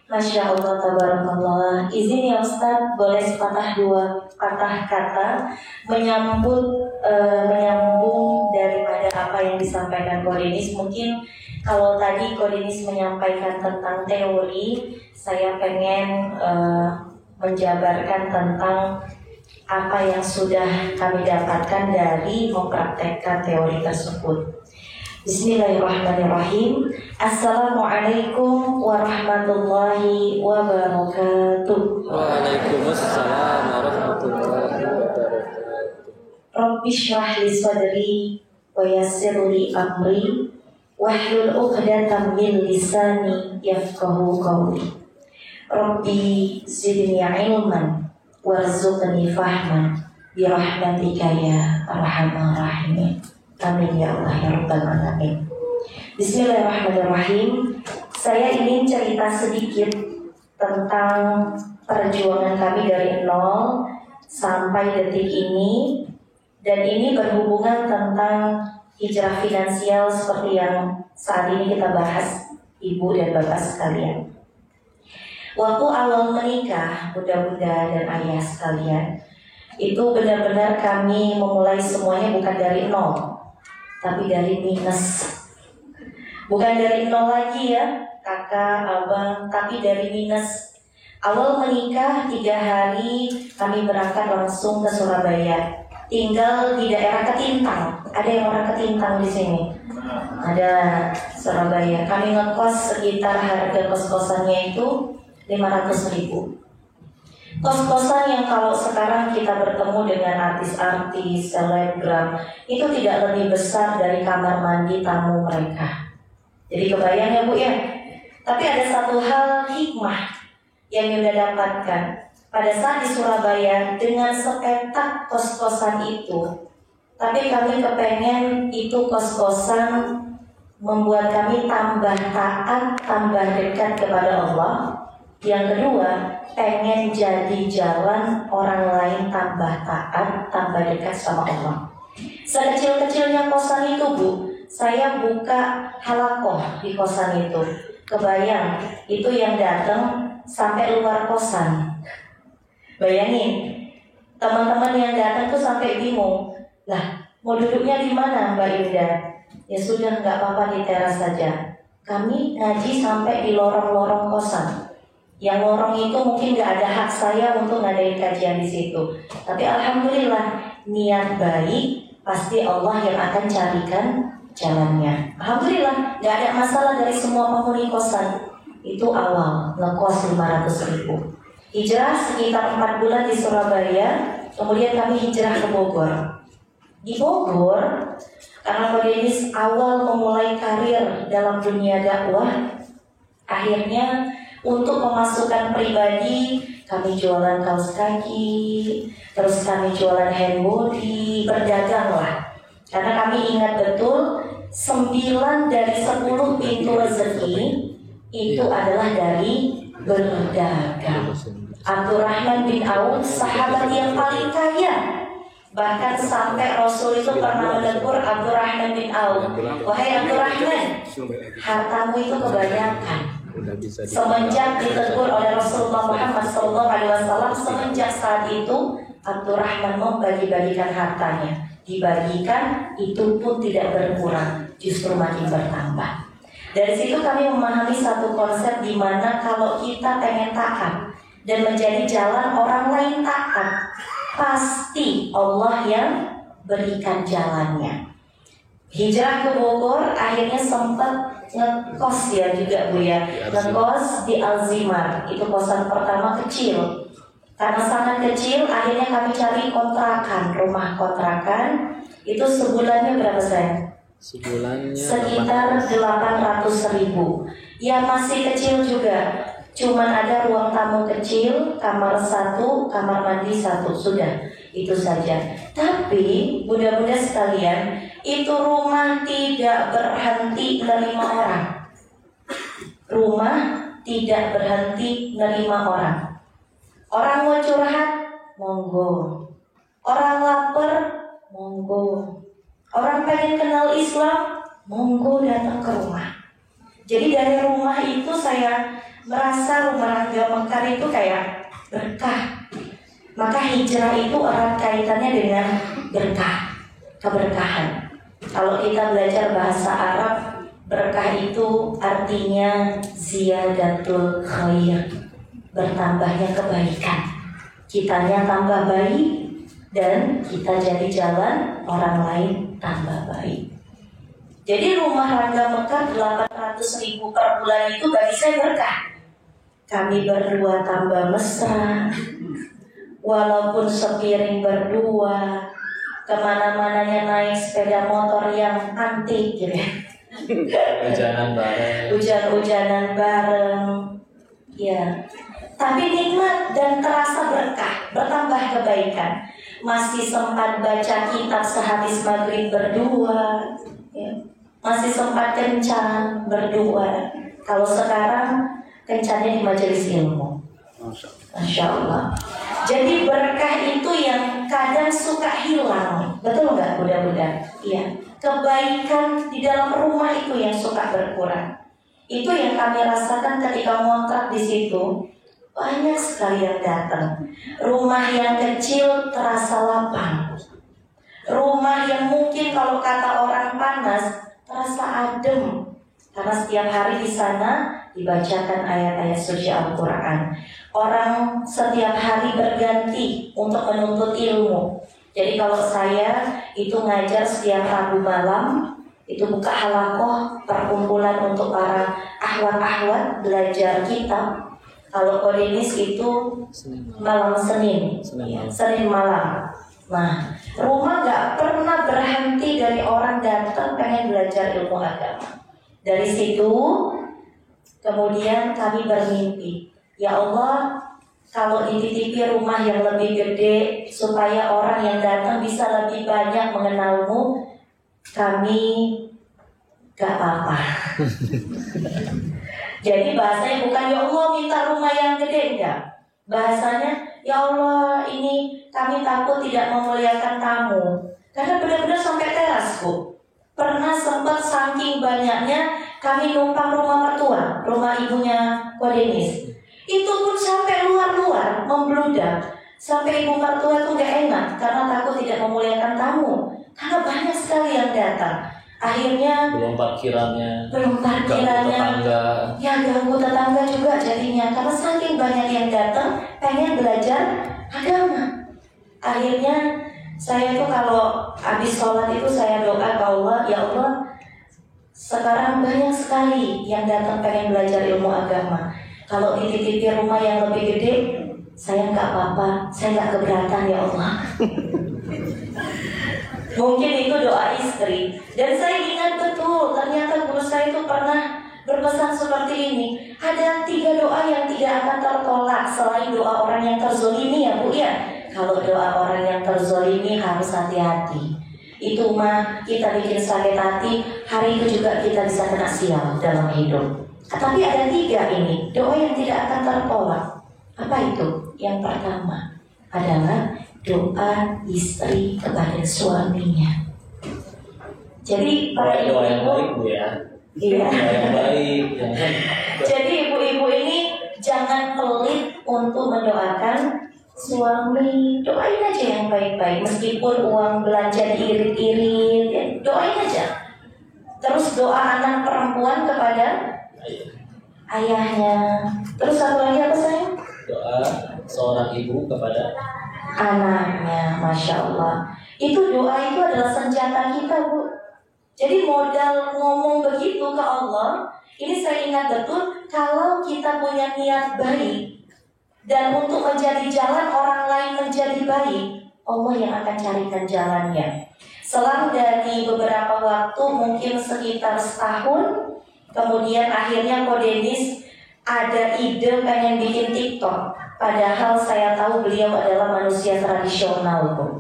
Masya Allah, tabarakallah. Izin ya Ustaz, boleh sepatah dua patah kata menyambung daripada apa yang disampaikan Kodinis. Mungkin kalau tadi Kodinis menyampaikan tentang teori, saya pengen menjabarkan tentang apa yang sudah kami dapatkan dari mempraktekkan teori tersebut. Bismillahirrahmanirrahim. Assalamualaikum warahmatullahi wabarakatuh. Waalaikumsalam warahmatullahi wabarakatuh. Rabbi shrah li sadri wa yassir li amri wahlul 'uqdatam min lisani yafqahu qawli. Rabbi zidni ilman warzuqni fahman bi rahmatika ya arhamar rahimin. Amin ya Allah ya rabbal alamin. Bismillahirrahmanirrahim. Saya ingin cerita sedikit tentang perjuangan kami dari nol sampai detik ini, dan ini berhubungan tentang hijrah finansial seperti yang saat ini kita bahas, ibu dan bapak sekalian. Waktu awal menikah, bunda-bunda dan ayah sekalian, itu benar-benar kami memulai semuanya bukan dari nol, tapi dari minus. Bukan dari nol lagi ya, kakak, abang, tapi dari minus. Awal menikah 3 hari kami berangkat langsung ke Surabaya. Tinggal di daerah Ketintang. Ada yang orang Ketintang di sini? Ada, Surabaya. Kami ngekos sekitar harga kos-kosannya itu 500.000. Kos-kosan yang kalau sekarang kita bertemu dengan artis-artis, selebgram, itu tidak lebih besar dari kamar mandi tamu mereka. Jadi kebayang ya Bu ya. Tapi ada satu hal hikmah yang Yunda dapatkan pada saat di Surabaya dengan sepetak kos-kosan itu. Tapi kami kepengen itu kos-kosan membuat kami tambah taat, tambah dekat kepada Allah. Yang kedua, pengen jadi jalan orang lain tambah taat, tambah dekat sama Allah. Sekecil-kecilnya kosan itu Bu, saya buka halakoh di kosan itu. Kebayang, itu yang datang sampai luar kosan. Bayangin, teman-teman yang datang tuh sampai bingung. Lah, mau duduknya di mana Mbak Yunda? Ya sudah, nggak apa-apa di teras saja. Kami ngaji sampai di lorong-lorong kosan. Yang lorong itu mungkin gak ada hak saya untuk ngadain kajian di situ. Tapi alhamdulillah, niat baik pasti Allah yang akan carikan jalannya. Alhamdulillah, gak ada masalah dari semua penghuni kosan. Itu awal, ngekos 500.000. Hijrah sekitar 4 bulan di Surabaya. Kemudian kami hijrah ke Bogor. Di Bogor, karena Kodinis awal memulai karir dalam dunia dakwah, akhirnya untuk pemasukan pribadi, kami jualan kaos kaki, terus kami jualan hand body, berdagang lah. Karena kami ingat betul 9 dari 10 pintu rezeki itu adalah dari berdagang. Abdurrahman bin Auf, sahabat yang paling kaya. Bahkan sampai Rasul itu pernah menegur Abdurrahman bin Auf, wahai Abdurrahman, hartamu itu kebanyakan. Semenjak ditegur oleh Rasulullah Muhammad SAW, semenjak saat itu Abdurrahman membagi-bagikan hartanya. Dibagikan, itu pun tidak berkurang, justru makin bertambah. Dari situ kami memahami satu konsep di mana kalau kita pengen taat dan menjadi jalan orang lain taat, pasti Allah yang berikan jalannya. Hijrah ke Bogor, akhirnya sempat ngekos ya juga Bu ya. Ngekos di Alzimar, itu kosan pertama kecil. Karena sangat kecil, akhirnya kami cari kontrakan, rumah kontrakan. Itu sebulannya berapa sayang? Sebulannya sekitar 800.000. Ya masih kecil juga. Cuman ada ruang tamu kecil, kamar 1, kamar mandi 1, sudah. Itu saja. Tapi bunda-bunda sekalian, itu rumah tidak berhenti menerima orang. Rumah tidak berhenti menerima orang. Orang mau curhat, monggo. Orang lapar, monggo. Orang pengen kenal Islam, monggo datang ke rumah. Jadi dari rumah itu saya merasa rumah Rangga Mekar itu kayak berkah. Maka hijrah itu erat kaitannya dengan berkah, keberkahan. Kalau kita belajar bahasa Arab, berkah itu artinya ziyadatul khair, bertambahnya kebaikan. Kitanya tambah baik dan kita jadi jalan orang lain tambah baik. Jadi rumah Rangga Mekar 800.000 per bulan itu bagi saya berkah. Kami berdua tambah mesra, walaupun sepiring berdua, kemana-mananya naik sepeda motor yang antik gitu ya. Hujan-hujanan bareng, ya. Tapi nikmat dan terasa berkah, bertambah kebaikan. Masih sempat baca kitab sehabis maghrib berdua, ya. Masih sempat kencan berdua. Kalau sekarang kencannya di majelis ilmu. Masya Allah. Jadi berkah itu yang kadang suka hilang, betul nggak budak-budak? Iya. Kebaikan di dalam rumah itu yang suka berkurang. Itu yang kami rasakan ketika ngontrak di situ. Banyak sekali yang datang. Rumah yang kecil terasa lapang. Rumah yang mungkin kalau kata orang panas terasa adem. Karena setiap hari di sana dibacakan ayat-ayat suci Al-Quran. Orang setiap hari berganti untuk menuntut ilmu. Jadi kalau saya itu ngajar setiap Rabu malam, itu buka halakoh, perkumpulan untuk para ahwat-ahwat belajar kitab. Kalau Kodenis itu malam Senin, Senin malam. Nah, rumah gak pernah berhenti dari orang datang pengen belajar ilmu agama. Dari situ kemudian kami bermimpi, ya Allah, kalau dititipi rumah yang lebih gede supaya orang yang datang bisa lebih banyak mengenalmu, kami gak apa-apa. Jadi bahasanya bukan ya Allah minta rumah yang gede, enggak. Bahasanya ya Allah ini kami takut tidak memuliakan tamu. Karena benar-benar sampai teras, Bu. Pernah sempat saking banyaknya kami numpang rumah mertua, rumah ibunya Kodenis. Itu pun sampai luar-luar membludak. Sampai ibu mertua itu gak enak karena takut tidak memuliakan tamu. Karena banyak sekali yang datang. Akhirnya belum parkirannya, ya ganggu tetangga juga jadinya. Karena saking banyak yang datang pengen belajar agama. Akhirnya saya tuh kalau habis sholat itu saya doa ke Allah, ya Allah, sekarang banyak sekali yang datang pengen belajar ilmu agama. Kalau dititipi rumah yang lebih gede, saya nggak apa-apa, saya nggak keberatan ya Allah. Mungkin itu doa istri. Dan saya ingat betul, ternyata guru saya itu pernah berpesan seperti ini. Ada 3 doa yang tidak akan tertolak selain doa orang yang terzolimi, ya Bu ya. Kalau doa orang yang terzolimi harus hati-hati. Itu mah kita bikin sakit hati, hari itu juga kita bisa kena sial dalam hidup. Tapi ada 3 ini, doa yang tidak akan tertolak. Apa itu? Yang pertama adalah doa istri kepada suaminya. Jadi para doa yang ibu-ibu, baik Bu ya. iya. Doa yang baik. Jadi ibu-ibu ini jangan pelit untuk mendoakan suami. Doain aja yang baik-baik, meskipun uang belanja diirit-irit, ya, doain aja. Terus doa anak perempuan kepada ayahnya. Terus satu lagi apa sayang? Doa seorang ibu kepada anaknya. Masya Allah. Itu doa itu adalah senjata kita, Bu. Jadi modal ngomong begitu ke Allah, ini saya ingat betul, kalau kita punya niat baik dan untuk menjadi jalan orang lain menjadi baik, Allah yang akan carikan jalannya. Selang dari beberapa waktu, mungkin sekitar setahun, kemudian akhirnya Kodenis ada ide pengen bikin TikTok. Padahal saya tahu beliau adalah manusia tradisional, Bu.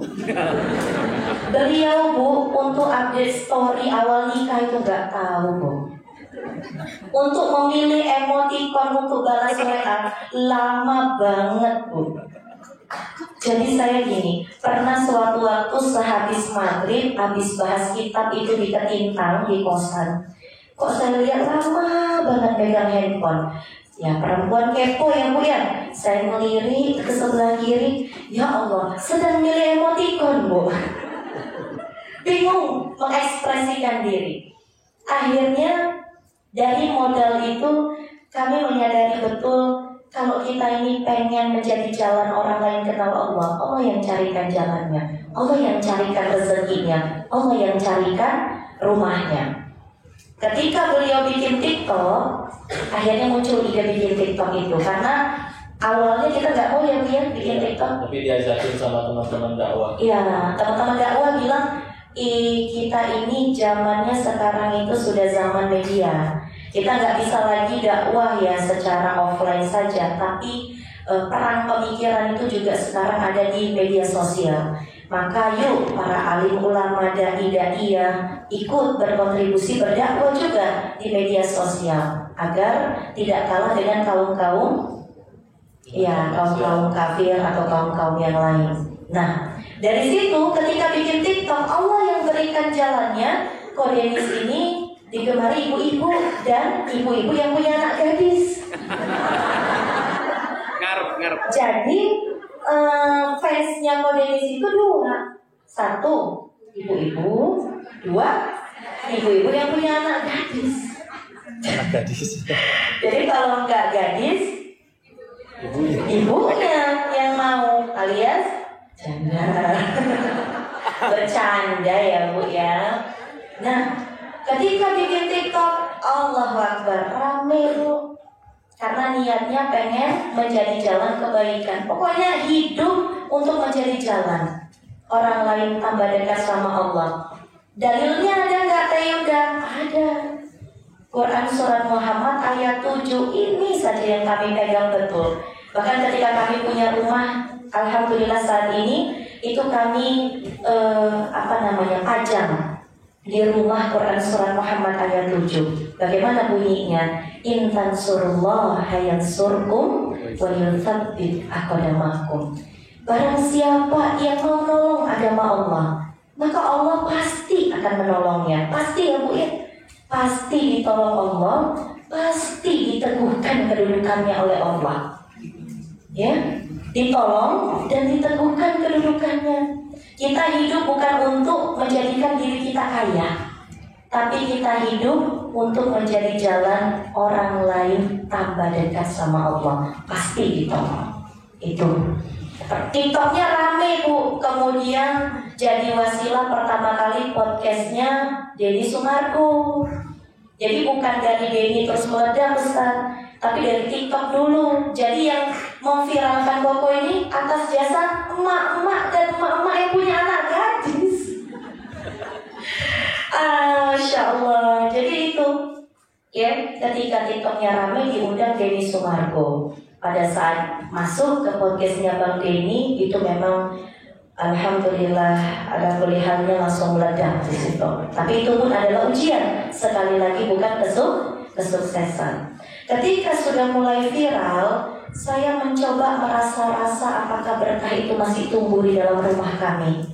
Beliau, Bu, untuk update story awal nikah itu gak tahu, Bu. Untuk memilih emoticon untuk balas WA lama banget, Bu. Jadi saya gini, pernah suatu waktu sehabis maghrib, habis bahas kitab itu di Ketintang, di kosan. Kok saya lihat lama banget pegang handphone. Ya perempuan kepo ya Bu ya. Saya melirik ke sebelah kiri, ya Allah, sedang milih emoticon Bu. Bingung mengekspresikan diri. Akhirnya dari modal itu kami menyadari betul kalau kita ini pengen menjadi jalan orang lain kenal Allah, Allah yang carikan jalannya, Allah yang carikan rezekinya, Allah yang carikan rumahnya. Ketika beliau bikin TikTok, akhirnya muncul ide bikin TikTok itu karena awalnya kita nggak mau ya bikin TikTok. Tapi diajakin sama teman-teman dakwah. Iya, teman-teman dakwah bilang, kita ini zamannya sekarang itu sudah zaman media. Kita nggak bisa lagi dakwah ya secara offline saja, tapi perang pemikiran itu juga sekarang ada di media sosial. Maka yuk para alim ulama dai-daiyah ikut berkontribusi berdakwah juga di media sosial agar tidak kalah dengan kaum-kaum kafir atau kaum-kaum yang lain. Nah, dari situ ketika bikin TikTok, Allah yang berikan jalannya. Kodenis ini digemari ibu-ibu dan ibu-ibu yang punya anak gadis. Ngarep. Jadi fansnya Kodenis itu dua. Satu, ibu-ibu. Dua, ibu-ibu yang punya anak gadis. Anak gadis. Jadi kalau nggak gadis, ibunya yang mau, alias janda. Bercanda ya Bu ya. Nah, ketika bikin TikTok, Allahu Akbar, rame Bu. Karena niatnya pengen menjadi jalan kebaikan. Pokoknya hidup untuk menjadi jalan orang lain tambah dekat sama Allah. Dalilnya ada nggak Teh Yuda? Ada. Quran Surat Muhammad ayat 7 ini saja yang kami pegang betul. Bahkan ketika kami punya rumah, alhamdulillah saat ini itu kami pajang di rumah Quran Surat Muhammad ayat 7. Bagaimana bunyinya? In tansurullaha yansurkum wa yuthabbit aqdamakum. Barang siapa yang mau menolong agama Allah, maka Allah pasti akan menolongnya. Pasti ya Bu ya. Pasti ditolong Allah, pasti diteguhkan kedudukannya oleh Allah. Ya, ditolong dan diteguhkan kedudukannya. Kita hidup bukan untuk menjadikan diri kita kaya, tapi kita hidup untuk menjadi jalan orang lain tambah dekat sama Allah. Pasti ditolong. Itu TikToknya rame Bu. Kemudian jadi wasilah pertama kali podcastnya Denny Sumargo. Jadi bukan dari Denny terus meledak Ustaz, tapi dari TikTok dulu. Jadi yang memviralkan Koko ini atas jasa emak-emak dan emak-emak yang punya anak gadis. Masya Allah. Jadi itu ya, ketika TikToknya ramai diundang Denny Sumargo. Pada saat masuk ke podcastnya Bang Denny itu memang alhamdulillah ada pilihannya langsung meledak di situ. Tapi itu pun adalah ujian. Sekali lagi bukan kesuksesan. Ketika sudah mulai viral, saya mencoba merasa-rasa apakah berkah itu masih tumbuh di dalam rumah kami.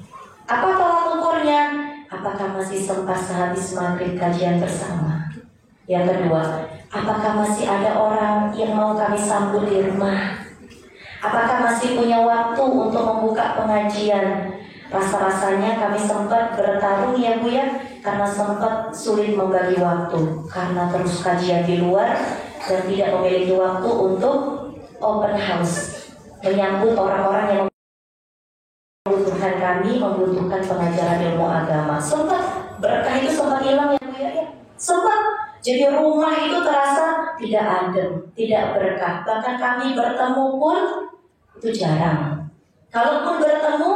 Apa tolak ukurnya? Apakah masih sempat sehabis maghrib kajian bersama? Yang kedua, apakah masih ada orang yang mau kami sambut di rumah? Apakah masih punya waktu untuk membuka pengajian? Rasa-rasanya kami sempat bertarung ya Bu ya, karena sempat sulit membagi waktu karena terus kajian di luar dan tidak memiliki waktu untuk open house, menyambut orang-orang yang membutuhkan kami, membutuhkan pengajaran ilmu agama. Sempat berkah itu sempat hilang ya Bu ya, sempat. Jadi rumah itu terasa tidak adem, tidak berkah. Bahkan kami bertemu pun itu jarang. Kalaupun bertemu,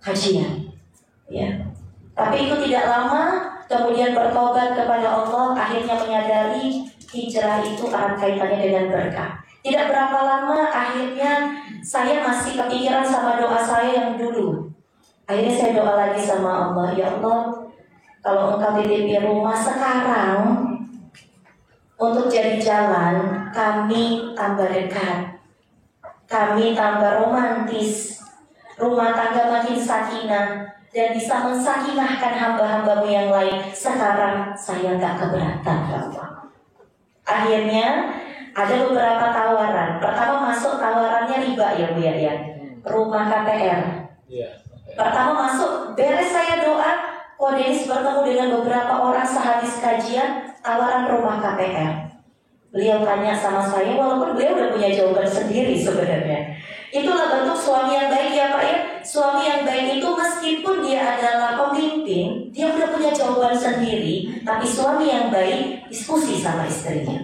kajian. Ya. Tapi itu tidak lama, kemudian bertobat kepada Allah, akhirnya menyadari hijrah itu erat kaitannya dengan berkah. Tidak berapa lama, akhirnya saya masih kepikiran sama doa saya yang dulu. Akhirnya saya doa lagi sama Allah, ya Allah, kalau Engkau titipi rumah sekarang untuk jadi jalan, kami tambah dekat, kami tambah romantis, rumah tangga makin sakinah, dan bisa mensakinahkan hamba-hambamu yang lain. Sekarang saya gak keberatan ya Allah. Akhirnya Ada beberapa tawaran. Pertama masuk tawarannya riba ya Bu ya. Rumah KPR. Iya. Pertama masuk, beres saya doa, Ko Denis bertemu dengan beberapa orang sehabis kajian, tawaran rumah KPR. Beliau tanya sama saya, walaupun beliau udah punya jawaban sendiri sebenarnya. Itulah bentuk suami yang baik ya Pak ya. Suami yang baik itu meskipun dia adalah pemimpin, dia udah punya jawaban sendiri, tapi suami yang baik diskusi sama istrinya.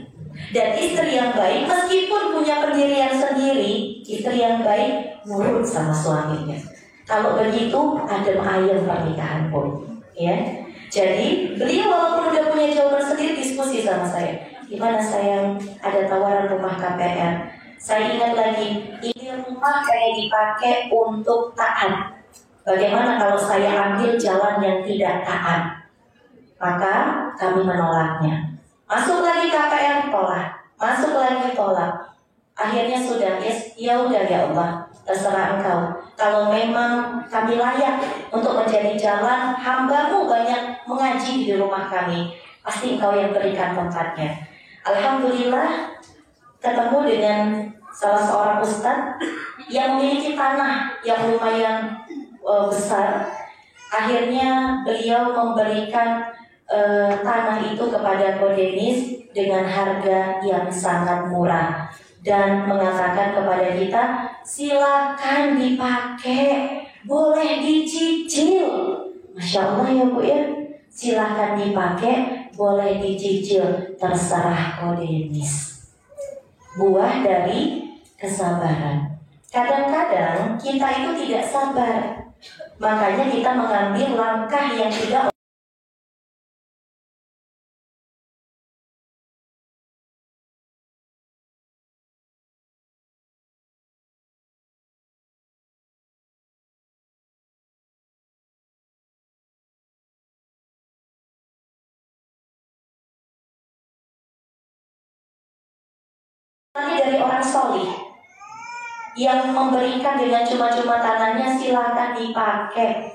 Dan istri yang baik meskipun punya pendirian sendiri, istri yang baik nurut sama suaminya. Kalau begitu adem ayem pernikahan pun, ya. Jadi beliau walaupun udah punya jawaban sendiri diskusi sama saya. Gimana sayang, ada tawaran rumah KPR. Saya ingat lagi, ini rumah kayak dipakai untuk taat. Bagaimana kalau saya ambil jalan yang tidak taat? Maka kami menolaknya. Masuk lagi KPR tolak, masuk lagi tolak. Akhirnya sudah, ya udah ya Allah, terserah Engkau. Kalau memang kami layak untuk menjadi jalan, hamba-Mu banyak mengaji di rumah kami, pasti Engkau yang berikan tempatnya. Alhamdulillah ketemu dengan salah seorang ustadz yang memiliki tanah yang lumayan besar. Akhirnya beliau memberikan tanah itu kepada Ko Denis dengan harga yang sangat murah dan mengatakan kepada kita, silakan dipakai, boleh dicicil. Masya Allah ya Bu ya, silakan dipakai, boleh dicicil, terserah Ko Denis. Buah dari kesabaran. Kadang-kadang kita itu tidak sabar, makanya kita mengambil langkah yang tidak dari orang solih yang memberikan dengan cuma-cuma tanahnya, silahkan dipakai,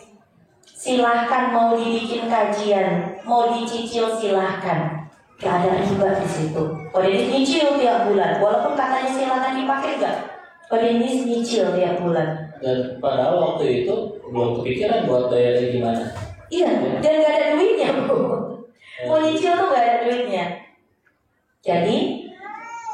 silahkan mau dibikin kajian, mau dicicil silahkan, gak ada riba di situ. Kalau ini nyicil tiap bulan, walaupun katanya silahkan dipakai enggak, kalau ini nyicil tiap bulan. Dan padahal waktu itu belum kepikiran buat bayarnya gimana. Iya, dan gak ada duitnya. Mau nyicil tuh gak ada duitnya. Jadi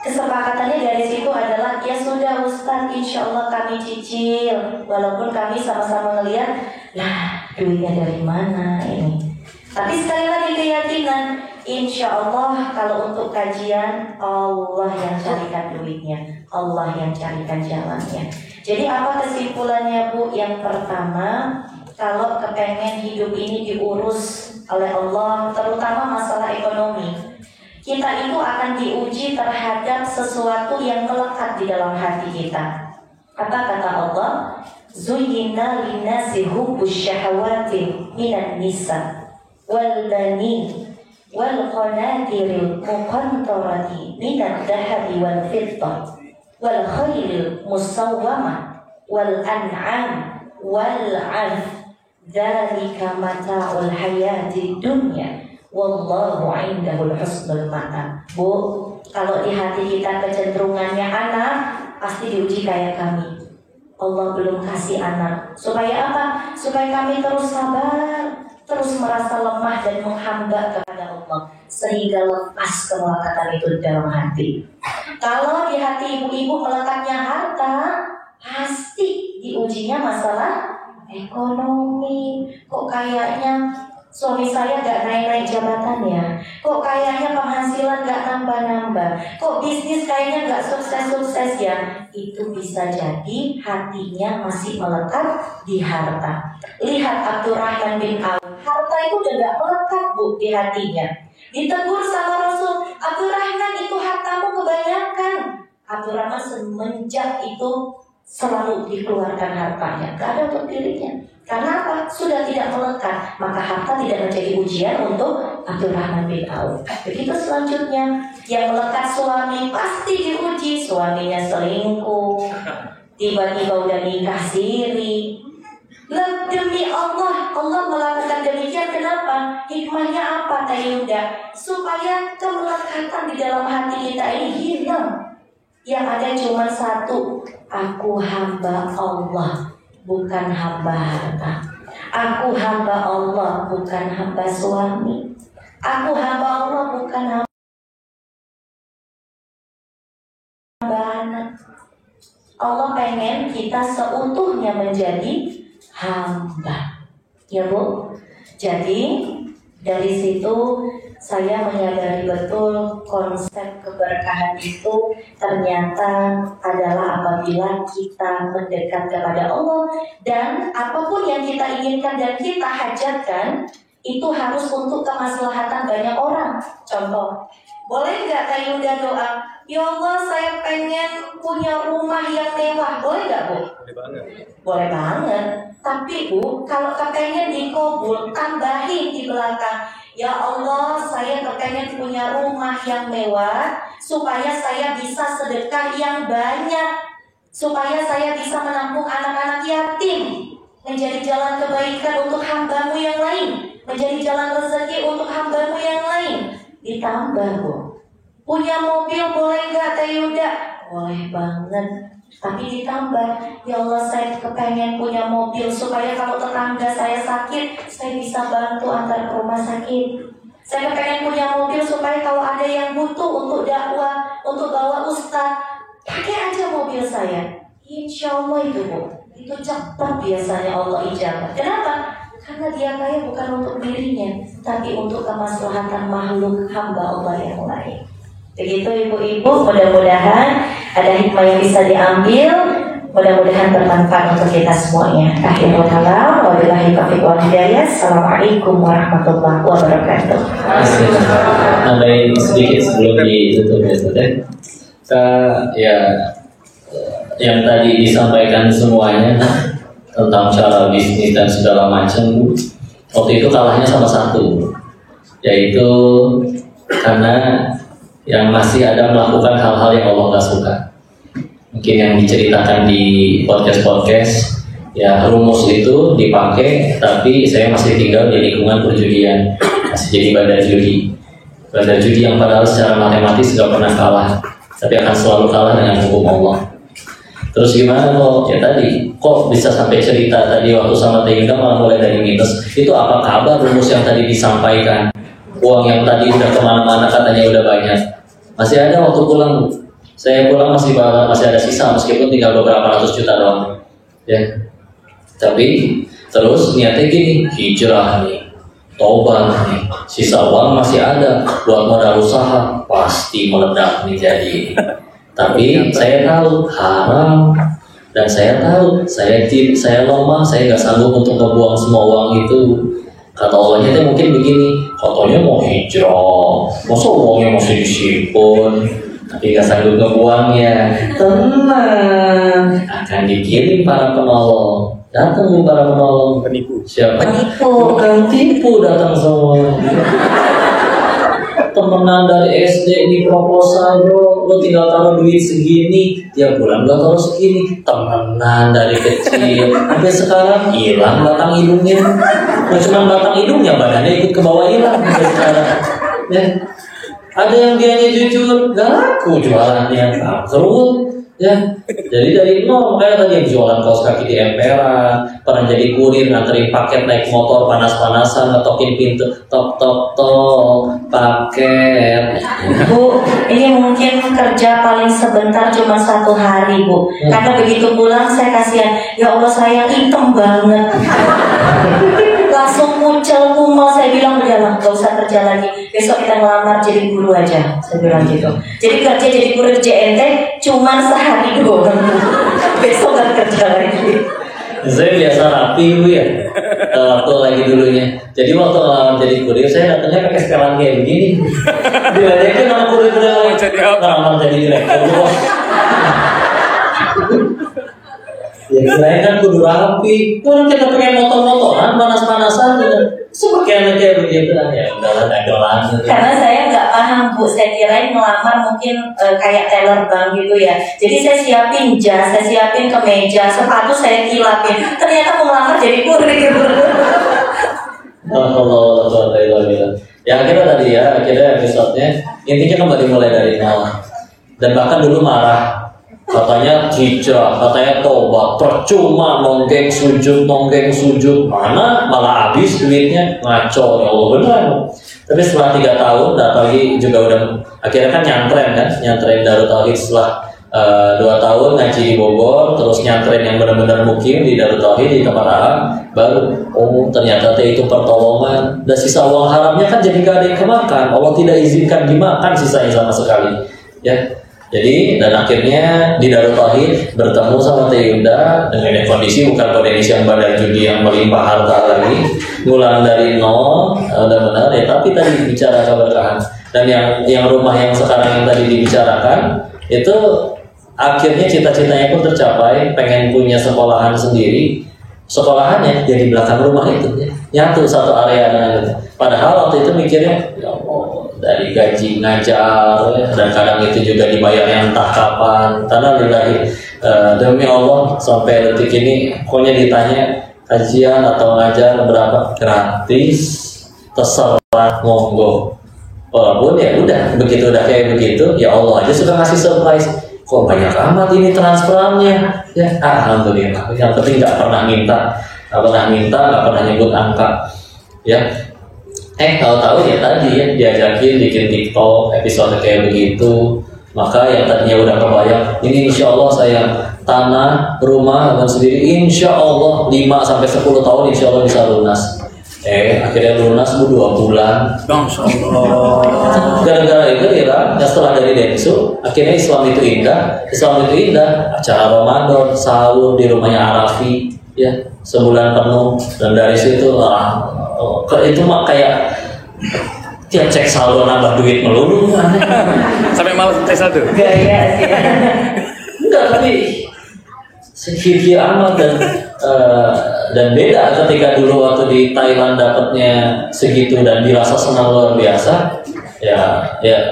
kesepakatannya dari situ adalah, ya sudah Ustaz, insya Allah kami cicil, walaupun kami sama-sama ngelihat, lah duitnya dari mana ini. Tapi sekali lagi keyakinan, insya Allah kalau untuk kajian, Allah yang carikan duitnya, Allah yang carikan jalannya. Jadi apa kesimpulannya Bu? Yang pertama, kalau kepengen hidup ini diurus oleh Allah, terutama masalah ekonomi, kita itu akan diuji terhadap sesuatu yang melekat di dalam hati kita. Apa kata Allah? Zuyyina linnasi hubbus syahawati minan nisa wal banin wal qanatiril muqantarati minad dahabi wal fiddah wal khairil musawwamah wal an'am wal 'anf dzalika mata'ul hayatid dunya wallahu 'indahul husnul ma'ab. Bu, kalau di hati kita kecenderungannya anak, pasti diuji kayak kami. Allah belum kasih anak. Supaya apa? Supaya kami terus sabar, terus merasa lemah dan menghamba kepada Allah, sehingga lepas kemelekatan itu dalam hati. Kalau di hati ibu-ibu melekatnya harta, pasti diujinya masalah ekonomi. Kok kayaknya suami saya gak naik-naik jabatannya, kok kayaknya penghasilan gak nambah-nambah, kok bisnis kayaknya gak sukses-sukses ya. Itu bisa jadi hatinya masih melekat di harta. Lihat Abdurrahman bin Auf, harta itu udah gak melekat Bu di hatinya. Ditegur sama Rasul, Abdurrahman itu hartamu kebanyakan. Abdurrahman semenjak itu selalu dikeluarkan hartanya, gak ada untuk dirinya. Karena apa? Sudah tidak melekat, maka harta tidak menjadi ujian untuk Abdurrahman bin Auf. Begitu selanjutnya, yang melekat suami pasti diuji. Suaminya selingkuh, tiba-tiba udah nikah siri, Demi Allah, Allah melakukan demikian. Kenapa? Hikmahnya apa, Teh Yuda? Supaya kemelekatan di dalam hati kita ini hilang. Yang ada cuma satu, aku hamba Allah, bukan hamba harta. Aku hamba Allah, bukan hamba suami. Aku hamba Allah, bukan hamba anak. Allah pengen kita seutuhnya menjadi hamba, ya Bu. Jadi dari situ saya menyadari betul konsep keberkahan itu ternyata adalah apabila kita mendekat kepada Allah, dan apapun yang kita inginkan dan kita hajatkan itu harus untuk kemaslahatan banyak orang. Contoh, boleh nggak Kak Yunda doa, ya Allah saya pengen punya rumah yang mewah, boleh nggak Bu? Boleh banget. Boleh banget. Tapi Bu, kalau kepengen dikabul, tambahin di belakang, ya Allah saya kepengen punya rumah yang mewah supaya saya bisa sedekah yang banyak, supaya saya bisa menampung anak-anak yatim, menjadi jalan kebaikan untuk hambamu yang lain, menjadi jalan rezeki untuk hambamu yang lain. Ditambah Bu, punya mobil boleh nggak Teh Yuda? Boleh banget. Tapi ditambah, ya Allah saya kepengen punya mobil supaya kalau tetangga saya sakit, saya bisa bantu antar ke rumah sakit. Saya kepengen punya mobil supaya kalau ada yang butuh untuk dakwah, untuk bawa ustaz, pakai aja mobil saya. Insya Allah itu Bu, itu cepat biasanya Allah ijabah. Kenapa? Karena dia kaya bukan untuk dirinya, tapi untuk kemaslahatan makhluk hamba Allah yang lain. Begitu ibu-ibu, mudah-mudahan ada hikmah yang bisa diambil, mudah-mudahan bermanfaat untuk kita semuanya. Akhirul kalam, wabillahi taufiq wal hidayah. Assalamualaikum warahmatullahi wabarakatuh. Ada sedikit sebelum ditutup ya, yang tadi disampaikan semuanya tentang cara bisnis dan segala macam, waktu itu kalahnya sama satu, yaitu karena yang masih ada melakukan hal-hal yang Allah nggak suka. Mungkin yang diceritakan di podcast-podcast, ya rumus itu dipakai, tapi saya masih tinggal di lingkungan perjudian, masih jadi bandar judi yang padahal secara matematis nggak pernah kalah, tapi akan selalu kalah dengan hukum Allah. Terus gimana kok? Ya tadi, kok bisa sampai cerita tadi waktu sama Teh Yuda malah mulai dari minus. Itu apa kabar rumus yang tadi disampaikan? Uang yang tadi udah kemana-mana katanya udah banyak, masih ada waktu pulang. Saya pulang masih ada sisa, meskipun tinggal beberapa ratus juta doang. Ya, tapi terus niatnya gini, hijrah nih, tobat nih, sisa uang masih ada buat modal usaha, pasti meledak nih jadi. Tapi saya tahu haram, dan saya tahu saya lemah, saya nggak sanggup untuk ngebuang semua uang itu. Kata Allahnya itu mungkin begini, katanya mau hijrah, masa uangnya masih disimpan, tapi nggak sanggup ngebuangnya. Tenang, akan dikirim para penolong. Datang para penolong. Penipu. Siapa? Penipu. Bukan tipu, datang semua. Temenan dari SD di proposal bro, lo tinggal taruh duit segini, tiap bulan lo taruh segini. Temenan dari kecil sampai sekarang hilang batang hidungnya. Nah, cuma batang hidungnya, badannya ikut ke bawah hilang sampai sekarang. Ya. Ada yang dianya jujur, gak laku jualannya, bangkrut. Ya, jadi dari nol, kayak tadi yang jualan kaos kaki di emperan, pernah jadi kurir nganterin paket naik motor panas-panasan, ngetokin pintu, tok tok tok, paket. Bu, ini mungkin kerja paling sebentar cuma 1 hari Bu. Karena begitu pulang saya kasihan, ya Allah saya hitam banget. Langsung muncul kumal, saya bilang udah lah, gak usah kerja lagi. Besok kita ngelamar jadi guru aja, saya bilang gitu. Jadi kerja jadi kurir JNT cuma sehari doang. Besok gak kerja lagi. Saya biasa rapi Bu ya, waktu lagi dulunya. Jadi waktu ngelamar jadi kurir, saya datangnya pakai setelan kayak begini. Diledekin sama kurir lain, ngelamar jadi direktur bos. Ya kirain kan kudu rapi, orang kita pengen motor-motoran, panas-panasan gitu. Seperti kayak begitu lah, ya udahlah dagelan. Karena saya nggak paham Bu, saya kirain ngelamar mungkin kayak teller bank gitu ya. Jadi saya siapin jas, saya siapin kemeja, sepatu saya kilapin. Ternyata mau ngelamar jadi kurir. Ya akhirnya tadi ya, akhirnya episode-nya intinya kembali mulai dari nol. Dan bahkan dulu marah, katanya hijrah, katanya tobat, percuma nonggeng sujud, mana malah habis duitnya, ngaco, ya Allah benar. Tapi setelah 3 tahun, lagi juga udah akhirnya kan nyantren Darut Tauhid setelah 2 tahun ngaji di Bogor, terus nyantren yang benar-benar mukim di Darut Tauhid di tempat Arab, baru ternyata itu pertolongan. Dan sisa uang haramnya kan jadi gak ada yang kemakan, Allah tidak izinkan dimakan sisanya sama sekali, ya. Jadi dan akhirnya di Darut Tauhid bertemu sama Teh Yunda dengan kondisi bukan kondisi yang badai judi yang melimpah harta lagi, ngulang dari nol, benar-benar ya. Tapi tadi bicara keberkahan dan yang rumah yang sekarang yang tadi dibicarakan itu akhirnya cita-citanya pun tercapai, pengen punya sekolahan sendiri. Sekolahannya jadi belakang rumah itu, nyatu satu area dengan itu. Padahal waktu itu mikirnya, ya Allah, dari gaji ngajar, dan kadang itu juga dibayar yang entah kapan. Alhamdulillah, demi Allah sampai detik ini, pokoknya ditanya kajian atau ngajar berapa, gratis, terserah, monggo. Walaupun ya udah begitu udah kayak begitu, ya Allah aja sudah ngasih surprise. Kok banyak amat ini transferannya, ya alhamdulillah. Yang penting nggak pernah minta, nggak pernah nyebut angka, ya. Tahu ya tadi ya diajakin bikin TikTok episode kayak begitu, maka yang tadinya udah kebayang ini insya Allah saya tanah rumah dan sendiri insya Allah 5-10 tahun insya Allah bisa lunas. Akhirnya lunas 2 bulan. Gara-gara itu ya setelah dari Densu, akhirnya Islam itu indah. Acara Ramadan, sahur di rumahnya Arafi, ya sebulan penuh. Dan dari situ itu mah kayak tiap cek saldo nambah duit melulu. Sampai malas cek saldo. Gaya sih. Enggak, tapi sedikit amat dan beda ketika dulu waktu di Thailand dapatnya segitu dan dirasa senang luar biasa, ya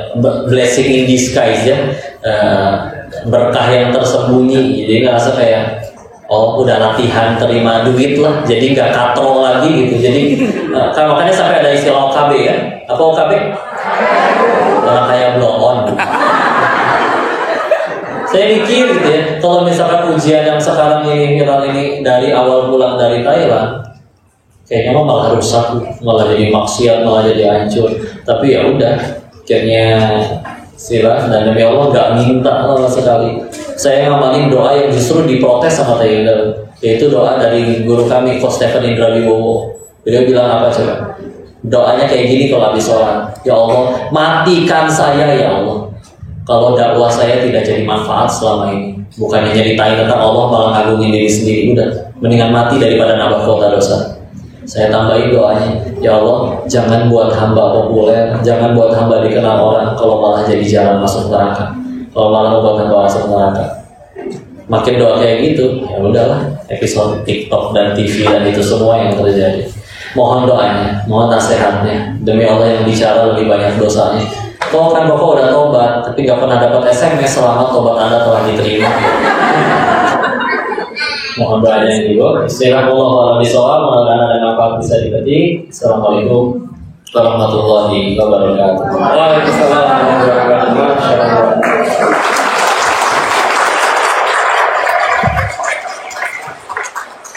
blessing in disguise ya, berkah yang tersembunyi. Jadi ngerasa kayak udah latihan terima duit lah, jadi nggak katro lagi gitu. Jadi kan makanya sampai ada istilah OKB ya, apa OKB? Orang kaya blow on. Saya mikir gitu ya, kalau misalkan ujian yang sekarang ini viral ini dari awal pulang dari Thailand, kayaknya malah rusak, malah jadi maksiat, malah jadi hancur. Tapi ya udah, akhirnya sirah dan demi Allah nggak minta sama sekali. Saya ngamalin doa yang justru diprotes sama Teh Yunda, yaitu doa dari guru kami, Coach Stephen Indra Wibowo. Beliau bilang apa coba? Doanya kayak gini kalau habis sholat, ya Allah matikan saya ya Allah. Kalau dakwah saya tidak jadi manfaat selama ini, bukannya nyeritain tentang Allah malah ngagungin diri sendiri, udah mendingan mati daripada nambah kota dosa. Saya tambahin doanya, ya Allah jangan buat hamba populer, jangan buat hamba dikenal orang kalau malah jadi jalan masuk neraka, kalau malah membuat hamba masuk neraka. Makin doa kayak gitu, ya udahlah episode TikTok dan TV dan itu semua yang terjadi. Mohon doanya, mohon nasihatnya, demi Allah yang bicara lebih banyak dosanya. Kau kan Bapak udah tobat, tapi gak pernah dapat SMS selamat tobat Anda telah diterima. Mohon doanya juga. Bismillahirrahmanirrahim. Mudah-mudahan ada manfaat bisa dipetik. Assalamualaikum warahmatullahi wabarakatuh. Waalaikumsalam warahmatullahi wabarakatuh.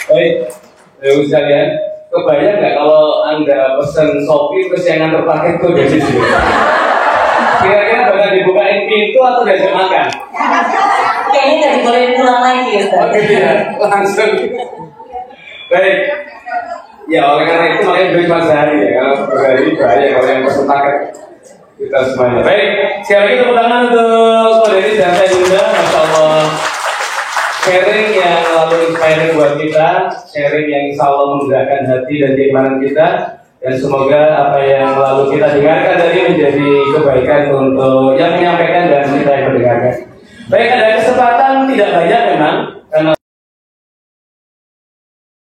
Baik, Ibu sekalian, kebayang nggak kalau Anda pesen Shopee terus yang nganter paket itu dari sini? Kira-kira bakal dibukain pintu atau diajak makan? Kayaknya nggak dibolehin pulang lagi ya. Oh gitu ya, langsung. Baik. Ya oleh karena itu makanya beli Mas Hari ya, kalau 10 hari bahaya kalau yang pesen paket kita semuanya. Baik, sekali lagi tepuk tangan untuk Kodeni dan Teh Yunda, Masya Allah. Sharing yang lalu inspiring buat kita, sharing yang insya Allah memudahkan hati dan keimanan kita. Dan semoga apa yang lalu kita dengarkan tadi menjadi kebaikan untuk yang menyampaikan dan kita yang mendengarkan. Baik, ada kesempatan tidak banyak